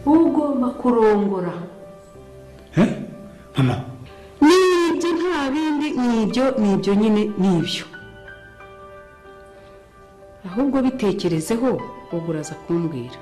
ugomba kurongora. Mama nibyo nta bindi, nibyo nyine nibyo. Ahubwo bitekerezeho ubwo uraza kumbwira.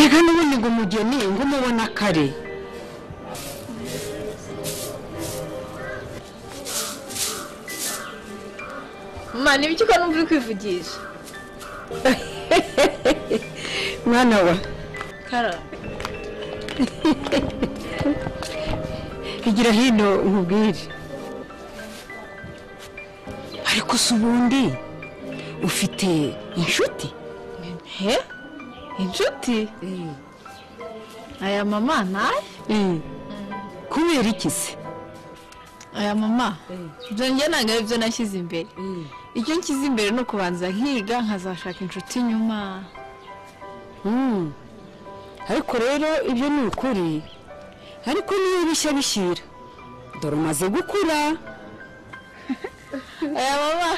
Ega n'ubundi ngo umugeni ngo umubona kare. Mama ibiki ko numva uri kwivugisha? Mwana wa Kara. igira hino nkubwire. Ariko subundi ufite inshuti? He? Inshuti? Aya mama naye? Kubera iki se? Aya mama ibyo njye nanga ibyo nashyize imbere. Icyo nshyize imbere no kubanza nkiga nkazashaka inshuti nyuma. Ariko rero ibyo ni ukuri. Ariko niyo bishya bishira. Dore umaze gukura. Aya mama.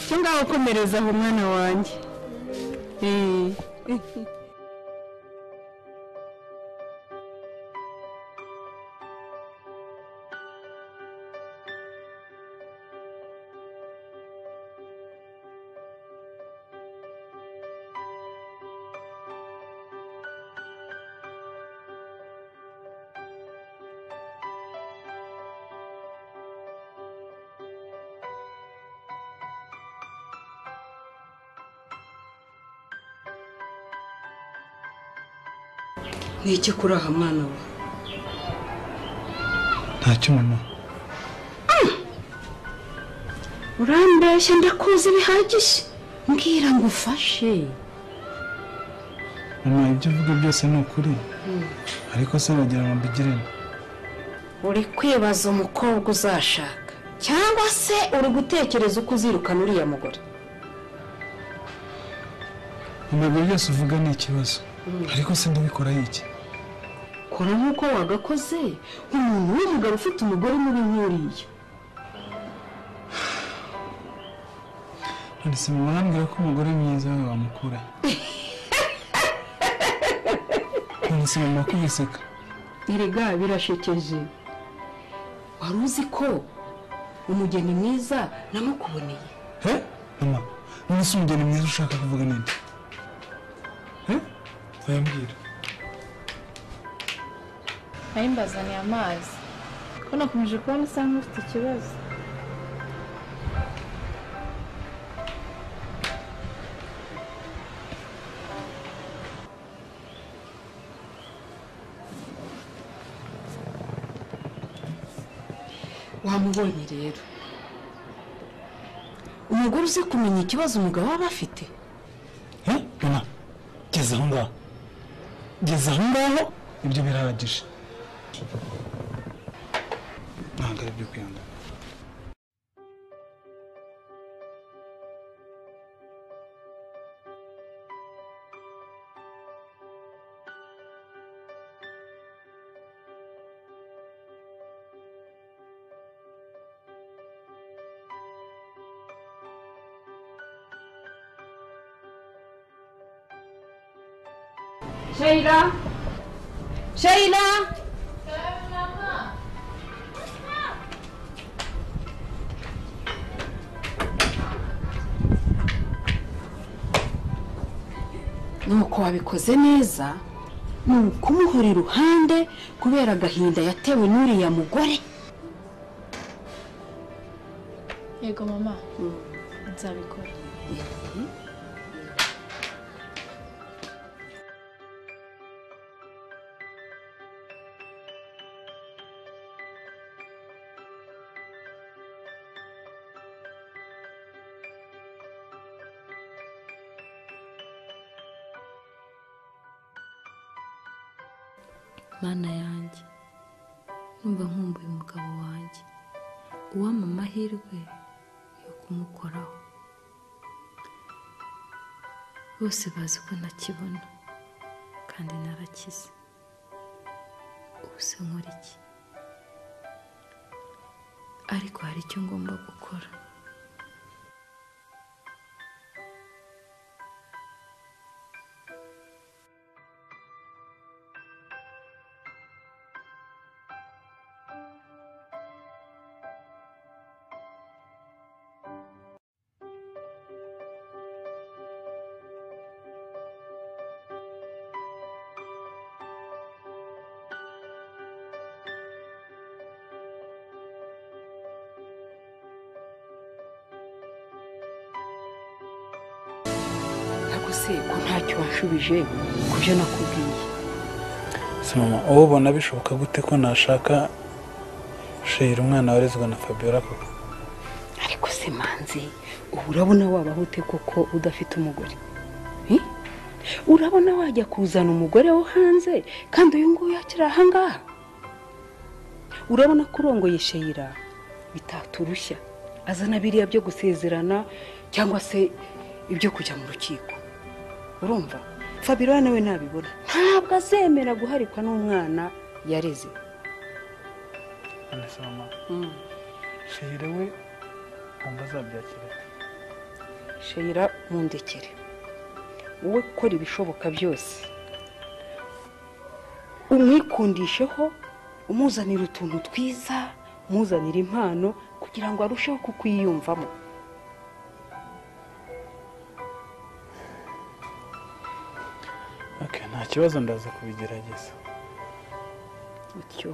Cyangwa ukomereza aho mwana wanjye. Niki kuri aha mwana wa? Ntacyo mama. Urambeshye ndakuzi bihagije. Mbwira ngo ufashe. Mama ibyo uvuga byose ni ukuri. Ariko se bagira ngo mbigirene. Uri kwibaza umukobwa uzashaka cyangwa se uri gutekereza uko uzirukana uriya mugore? Mama ibyo byose uvuga ni ikibazo. Ariko se ndabikora iki? Kora nkuko wagakoze umuntu w'umugabo ufite umugore muri nkuriya. Nandise mama arambwira ko umugore mwiza we wamukura. Nandise mama kubiseka. Erega birashekeje. Wari uzi ko umugeni mwiza namukuboneye? Mama, nonese umugeni mwiza ushaka kuvuga ninde? Wayambwira. ayimbazaniye amazi ko nakomeje kubona usa nk'ufite ikibazo. wamubonye rero umugore uzi kumenya ikibazo umugabo aba afite. mama geza aho ngaho ibyo birahagije ntabwo ari ibyo kwiyanga. Sheila nuko wabikoze neza ni ukumuhora iruhande kubera agahinda yatewe n'uriya mugore. Yego mama nzabikora. Mana yanjye numva nkumbuye umugabo wanjye uwampa amahirwe yo kumukoraho. Bose bazi ko ntakibona kandi narakize. Ubu se nkora iki? Ariko hari icyo ngomba gukora. se ko ntacyo wanshubije ku byo nakubwiye. Se mama ubu ubona bishoboka gute ko nashaka Sheila umwana warezwe na Fabiola koko? Ariko se manzi ubu urabona wabaho ute koko udafite umugore? Urabona wajya kuzana umugore wo hanze kandi uyu nguyu yakira aha ngaha? Urabona ko urongoye Sheila bitaturushya azana biriya byo gusezerana cyangwa se ibyo kujya mu rukiko. Urumva Fabiola nawe nabibona ntabwo azemera guharikwa n'umwana yareze. Anese mama Sheila we umva azabyakira. Sheila mundekere wowe gukora ibishoboka byose umwikundisheho umuzanira utuntu twiza umuzanira impano kugira ngo arusheho kukwiyumvamo. Okay, nta kibazo ndaza kubigerageza. Utyo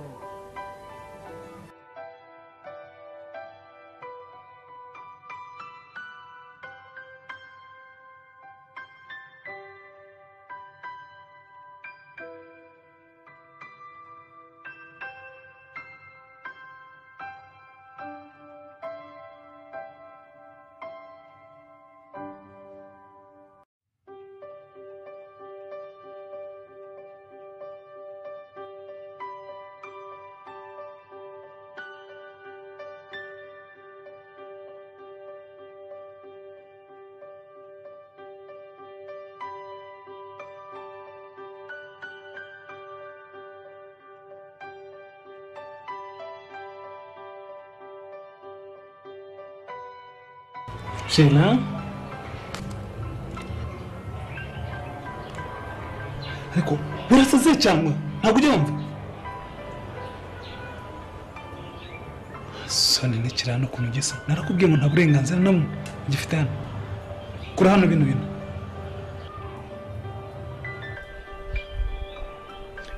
Sheila ariko urasaze cyangwa ntabwo ujyumva? Soni n'ikirano ku mugisa narakubwiye ngo nta burenganzira namwe gifite hano. Kuri hano bintu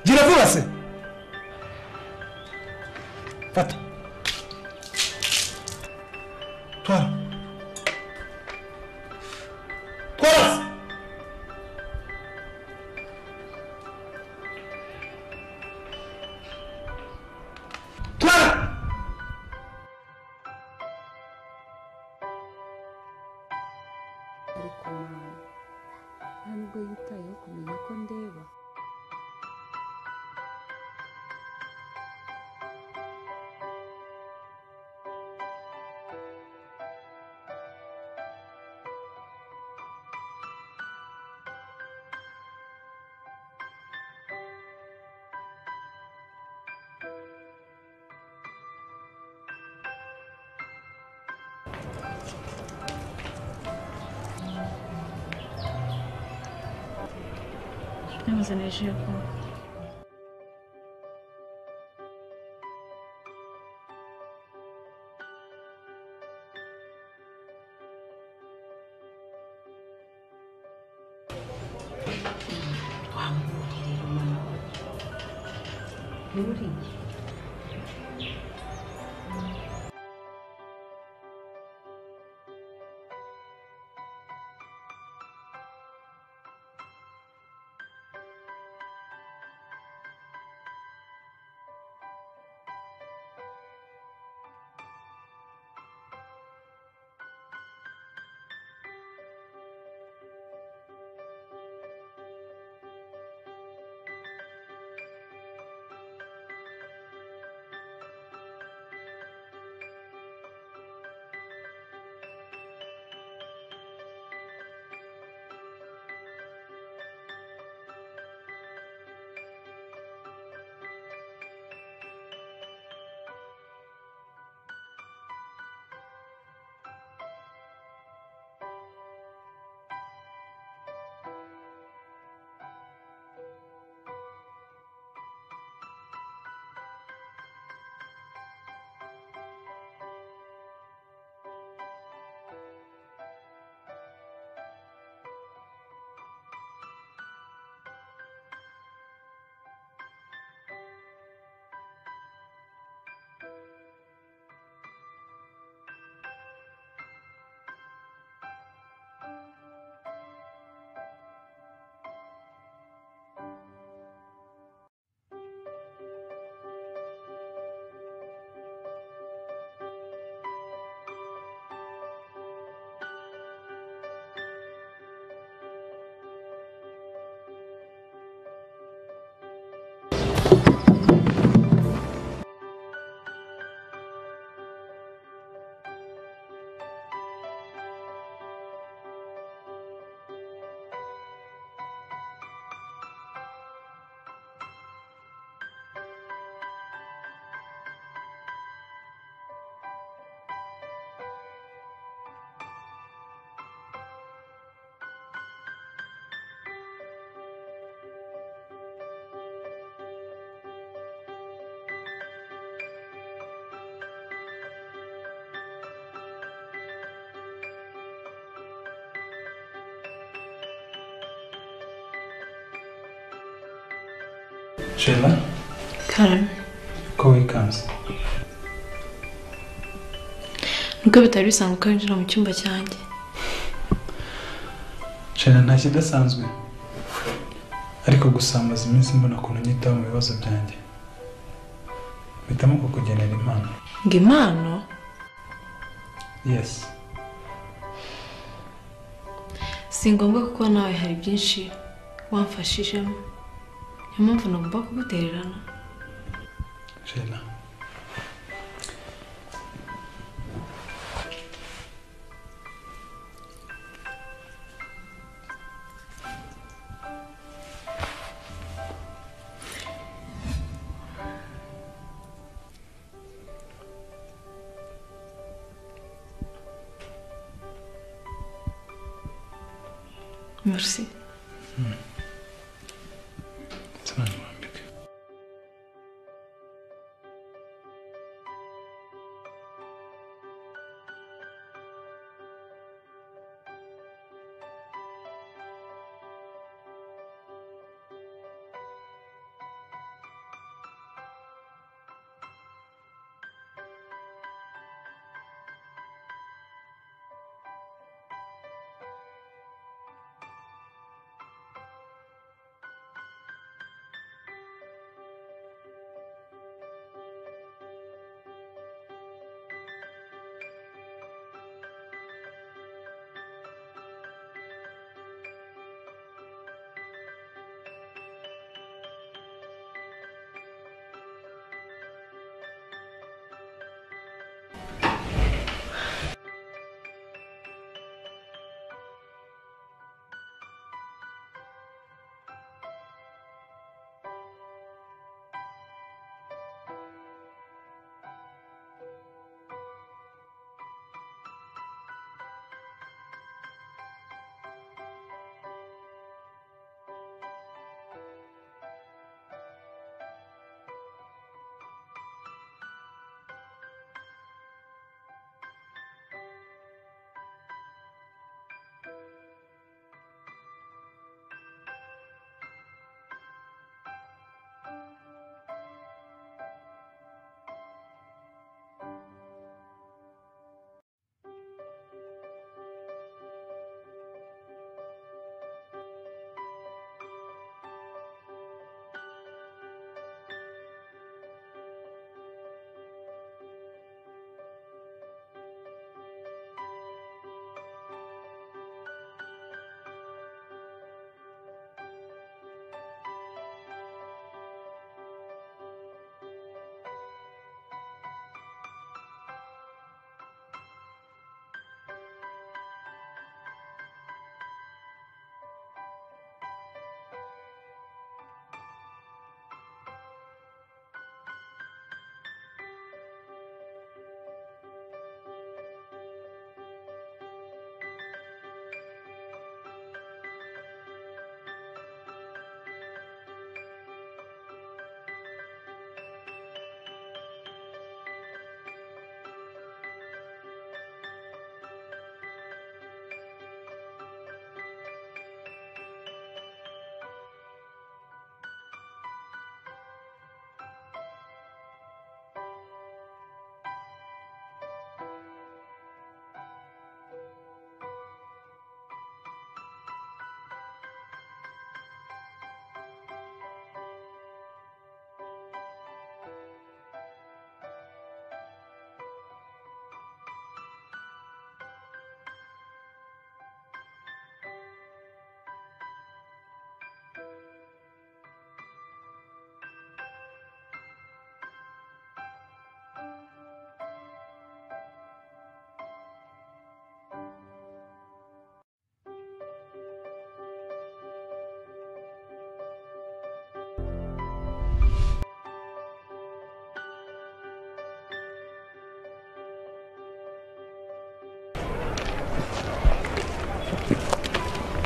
gira vuba se. ariko mama nta nubwo yitayeho kumenya ko ndeba. Namuzaniye ji yo kunywa. Wamubwirira mama we nturiye. Sheila, Karame. ko wikanze? Nubwo bitari bisanzwe ko winjira mu cyumba cyanjye. Sheila, nta kidasanzwe, ariko gusa maze iminsi mbona ukuntu nyitaho mu bibazo byanjye, mpitamo kukugenera impano. Ngo impano? Yes. Si ngombwa kuko nawe hari byinshi wamfashijemo. Niyo mpamvu nagomba kugutererana. Sheila, Merci. sana mwambike.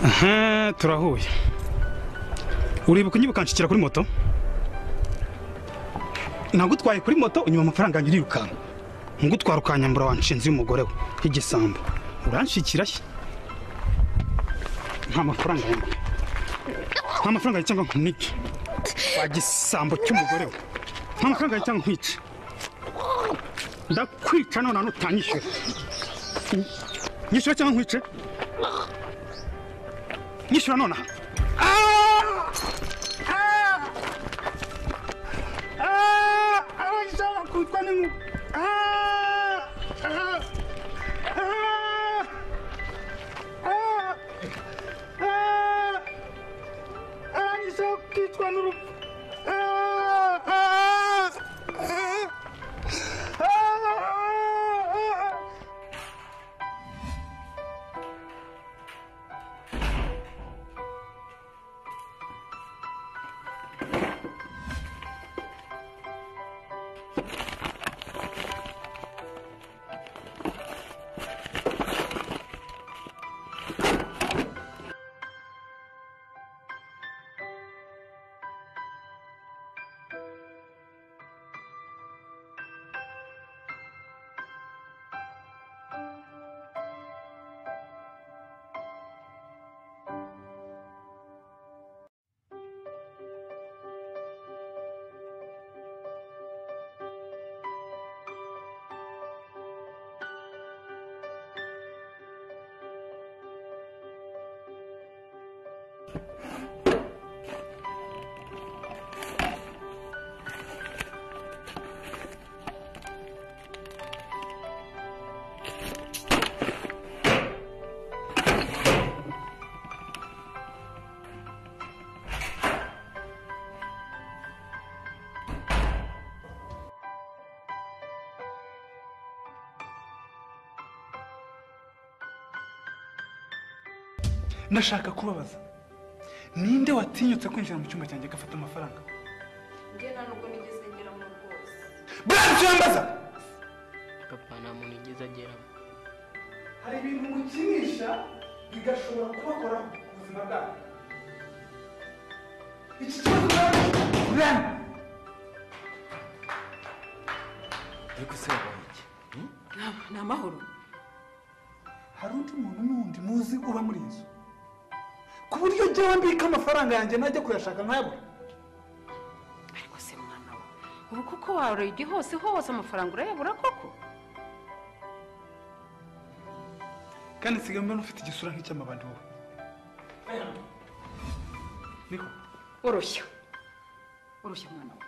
aha turahuye uribuka unyibukanshikira kuri moto nagutwaye kuri moto unyuma amafaranga yanjye urirukanka ngutwara ukanyambura wanshinze y'umugore we y'igisambo uranshikira he nta mafaranga yanjye nta mafaranga yanjye cyangwa nkunice wa gisambo cy'umugore we nta mafaranga yanjye cyangwa nkwice ndakwica none utanyishyura nyishyura cyangwa nkwice nyishyura nonaha ndashaka kubabaza ninde watinyutse kwinjira mu cyumba cyanjye agafata amafaranga njye nta nubwo nigeze ngeramo rwose bwanjye yambaza papa nta muntu nigeze ageramo hari ibintu mukinisha bigashobora kubakoraho ku buzima bwabo iki kibazo urana ariko se wabaye iki ni amahoro hari undi muntu n'undi muzi uba muri inzu ku buryo jyewe mbika amafaranga yanjye najya kuyashaka nkayabura ariko se mwana we ubu kuko warebye hose amafaranga urayabura koko kandi nsigaye mbona ufite igisura nk'icy'amabandi wowe niko urushya mwana we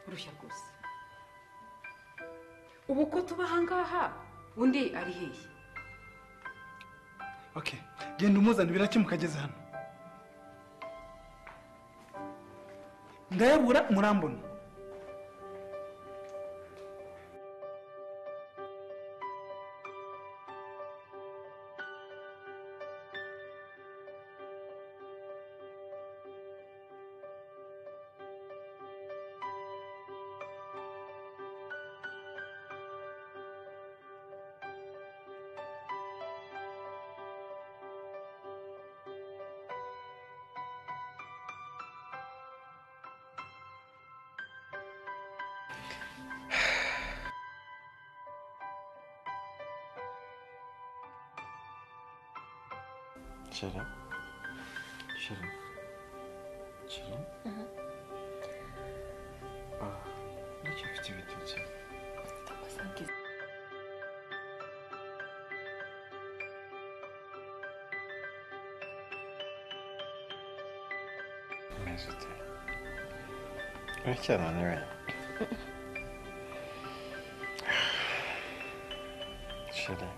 urushya rwose ubu ko tuba ahangaha undi ari hehe okay genda umuzana birakemuka ageze hano ndayabura murambona Chérie. Nicyo ufite ibitotsi. Umeze ute? Uracyananiwe? Chérie.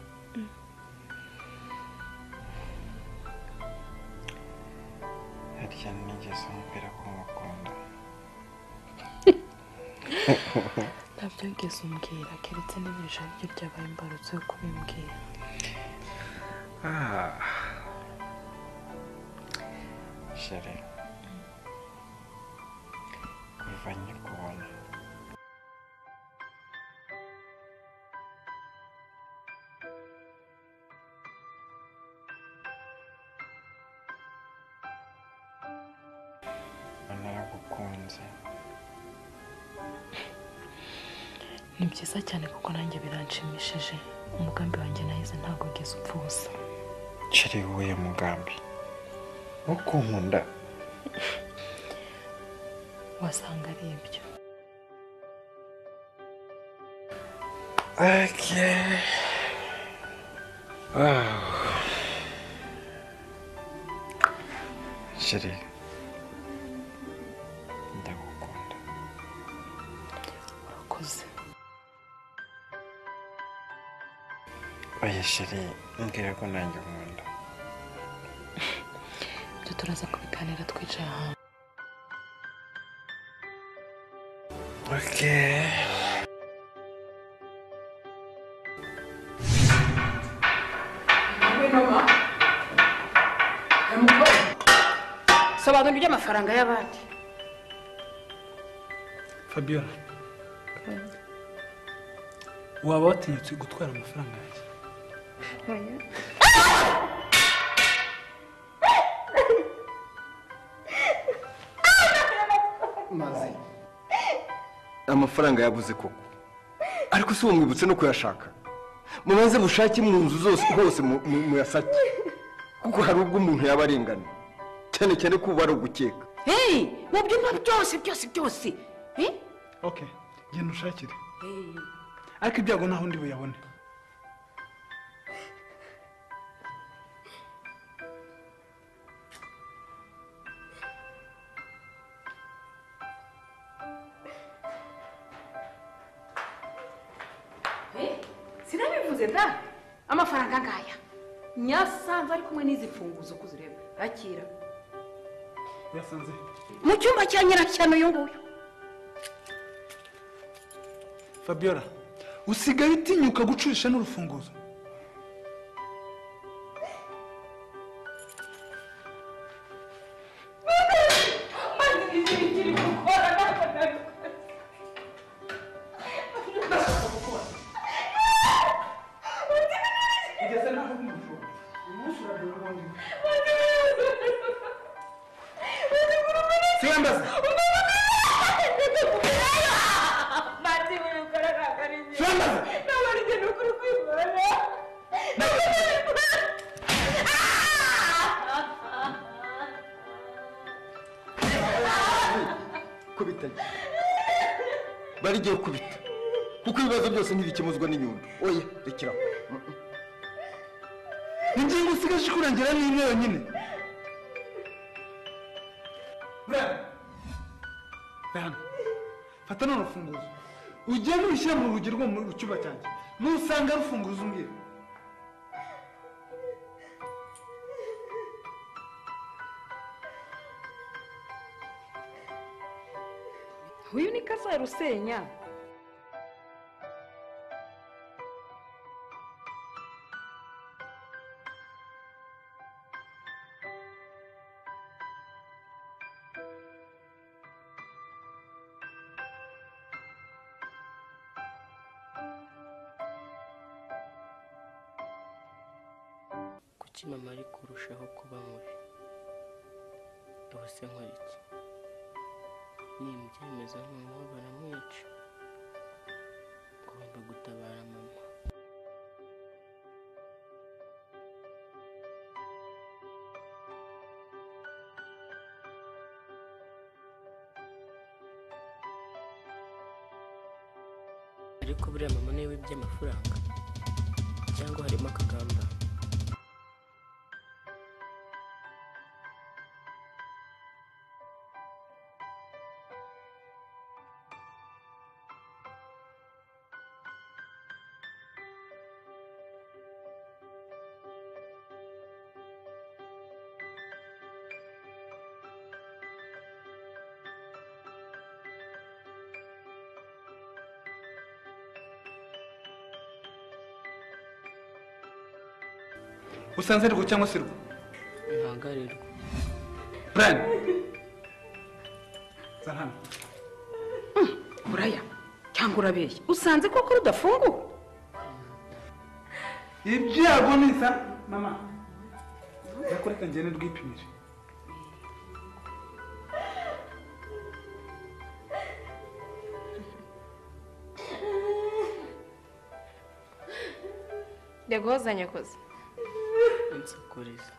Harya nigeze mubwira ko mukunda. ntabyo wigeze umbwira keretse niba ijambo ryo ryabaye imbarutso yo kubimbwira Chérie. Kuva nkikubona. ndagukunze. ni byiza cyane kuko nanjye biranshimishije umugambi wanjye nahize ntabwo ugeze upfa ubusa. Sheri uwuhe mugambi wo kunkunda? wasanga ari ibyo. Okay. Wow. Sheri ndagukunda. urakoze. Oya Sheri mbwira ko nanjye nkunda. ibyo turaza kubiganira twicaye ahantu. Okay. sobanura iby'amafaranga y'abandi. Fabiola, waba watinyutse gutwara amafaranga yanjye? maze amafaranga yabuze koko, ariko si mwibutse no kuyashaka. mubanze bushake mu nzu zose hose muyasake, kuko hari ubwo umuntu yaba arengana, cyane cyane ko uba ari ugukeka. mu byumba byose Okay, genda ushakire. Ariko ibyago naho ndi buyabone. sinabivuze da amafaranga ngaya nyasanze ari kumwe n'izi funguzo kuzireba akira Yasanze mu cyumba cya nyirakiyano uyu nguyu. Fabiola, usigaye utinyuka gucurisha n'urufunguzo? kubita barigiye kubita, kuko ibibazo byose ntibikemuzwa n'inyundo. oya rekeraho. Ingingo usigaje kurangira ni imwe yonyine. Bana, fata none urufunguzo ugende ubishyire mu rugi rwo mu cyumba cyanjye, nusanga rufunguzo umbwira. uyu ni Kazarusenya. kuki mama ari kurushaho kuba mubi? ubuse nkora iki? nimbyemeza noneho baramwica. ngomba gutabara mama. ariko buriya mama niwe wibye amafaranga cyangwa harimo akagamba? Usanze rwo cyangwa se rwo? ntabwo ari rwo. Brian, Zahana, uraya cyangwa urabeshya? usanze koko rudafunguwe? ibyago nisa mama. Yakoreka ngene rwipimire. ndaguhozanya koze insakuriza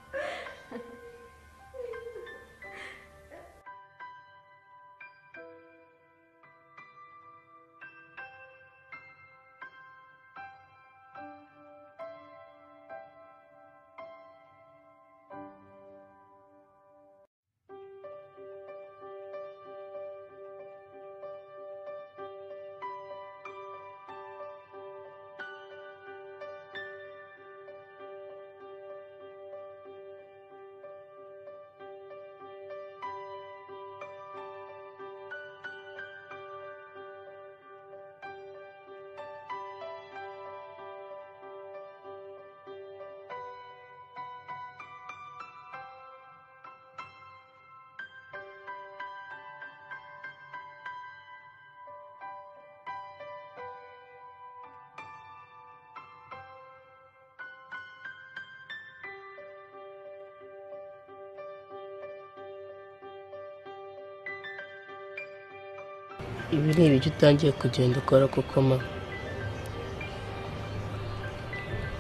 ibi ni ibyo utangiye kugenda ukora kuko mama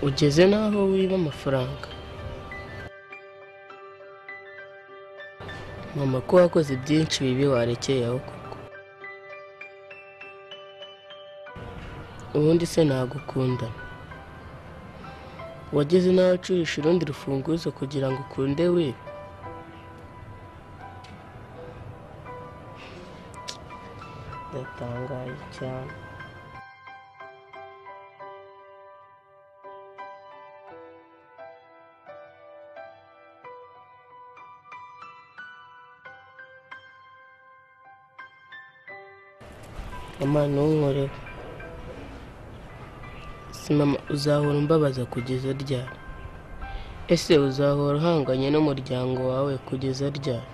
ugeze n'aho wiba amafaranga mama ko wakoze byinshi bibi warekeye aho koko ubundi se nagukunda wageze n'aho acurisha urundi rufunguzo kugira ngo ukunde we ndatangaye cyane mama ntunkoreho si mama uzahora umbabaza kugeza ryari ese uzahora uhanganye n'umuryango wawe kugeza ryari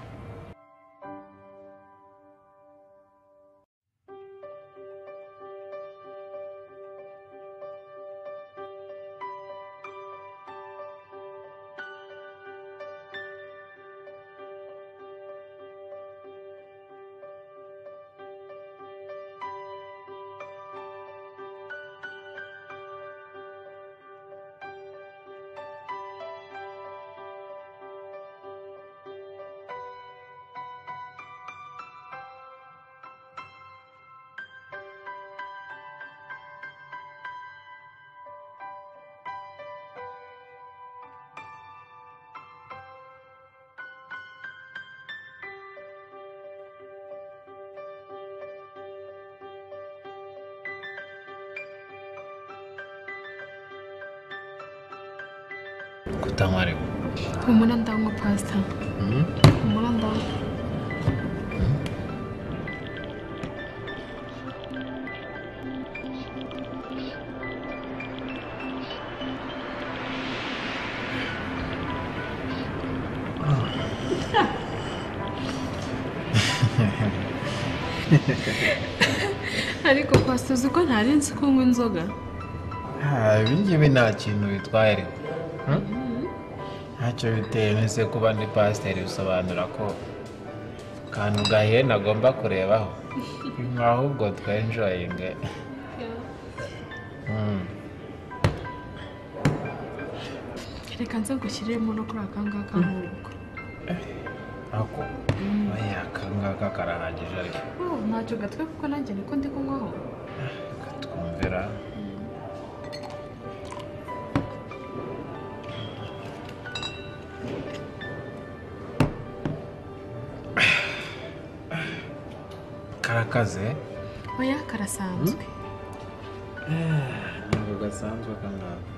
kutamariwe humura ndanywa pasita humura ndanywa ariko pasita uzi ko ntari nzi kunywa inzoga ibi ngibi nta kintu bitwaye ariko ntacyo biteye nese kuba ndi pasiteri bisobanura ko kantu gahiye nagomba kurebaho ahubwo twenjoyinge reka nze ngushyiriremo no kuri aka ngaka nk'uko ako aka ngaka karahagije ariko ntacyo gatwe kuko nanjye niko ndi kunywaho katwumvira karakaze oya karasanzwe ntabwo gasanzwe akangaka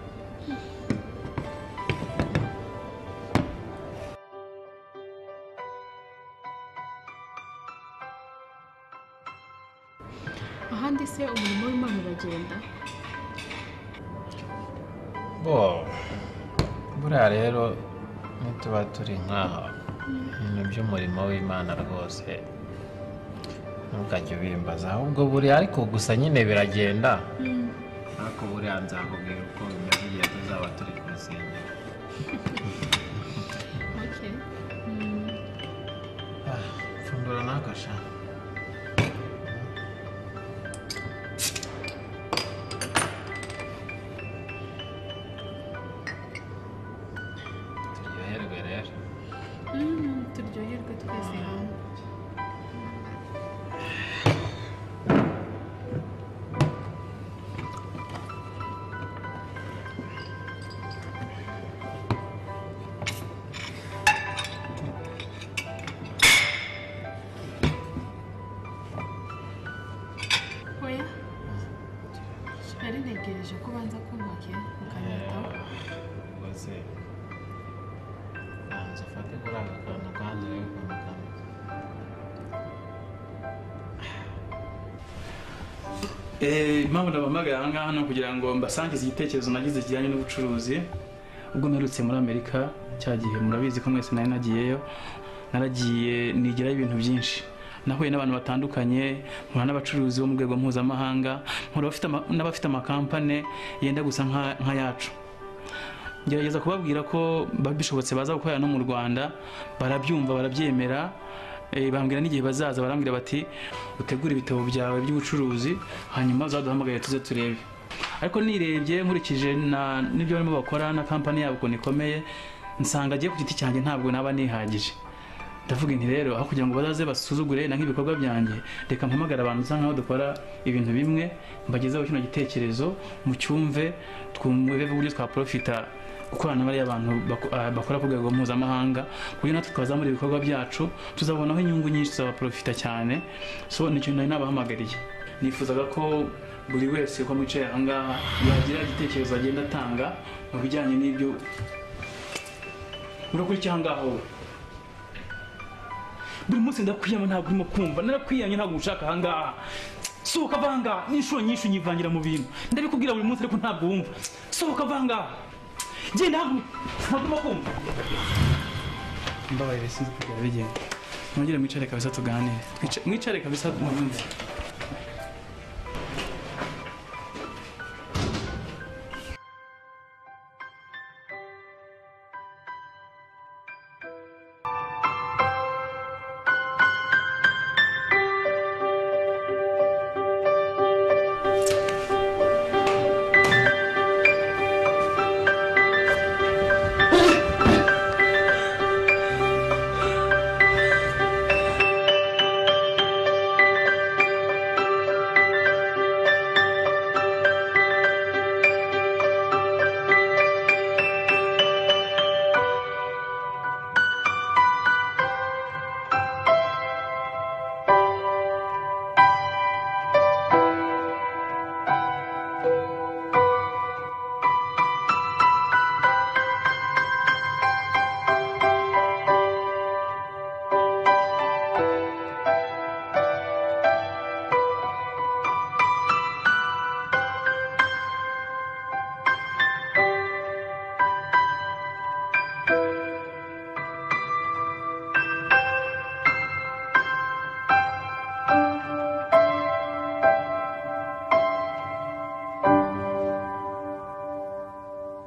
ahandi se umurimo w'Imana uragenda buriya rero nituba turi nk'aha ibintu by'umurimo w'Imana rwose ntukajya ubimbaza ahubwo buriya ariko gusa nyine biragenda ariko buriya nzakubwira uko bimeze igihe tuzaba turi ku rusengero fungura n'agasha aka kantu kandi uri kumukamo. Impamvu ndabamagaye aha ngaha ni ukugira ngo mbasangize igitekerezo nagize kijyanye n'ubucuruzi. Ubwo mperutse muri Amerika cya gihe murabizi ko mwese nari nagiyeyo, naragiye nigirayo ibintu byinshi. Nahuye n'abantu batandukanye, mpura n'abacuruzi bo mu rwego mpuzamahanga, mpura n'abafite amakampane yenda gusa nka yacu. Ngerageza kubabwira ko bishobotse baza gukorera no mu Rwanda, barabyumva barabyemera. Bambwira n'igihe bazaza barambwira bati utegure ibitabo byawe by'ubucuruzi hanyuma uzaduhamagaye tuze turebe. Ariko nirebye nkurikije n'ibyo barimo bakora na kampani yabo ukuntu ikomeye, nsanga agiye ku giti cyanjye ntabwo naba nihagije. Ndavuga nti rero aho kugira ngo bazaze basuzugure na nk'ibikorwa byanjye, reka mpamagara abantu usa nkaho dukora ibintu bimwe, mbagezeho kino gitekerezo mu cyumve, twumve uburyo twaprofita gukorana n'abariya abantu bakora ku rwego mpuzamahanga, kugira natwe twazamura ibikorwa byacu tuzabonaho inyungu nyinshi, tuzabaprofita cyane. So ni ikintu nari nabahamagariye. Nifuzaga ko buri wese ko mwicaye aha ngaha yagira igitekerezo agenda atanga mu bijyanye n'ibyo urakurikira aha ngaha wowe. Buri munsi ndakwiyama ntabwo urimo kumva, narakwiyamye ntabwo ushaka aha ngaha. Sohoka vanga, n'inshuro nyinshi unyivangira mu bintu. Ndabikubwira buri munsi ariko ntabwo wumva. Sohoka vanga. Genda ntabwo urimo kumva. Mbabarire sinzi kugira bigenda. Mwongere mwicare kabisa tuganire. Mwicare kabisa mwumve.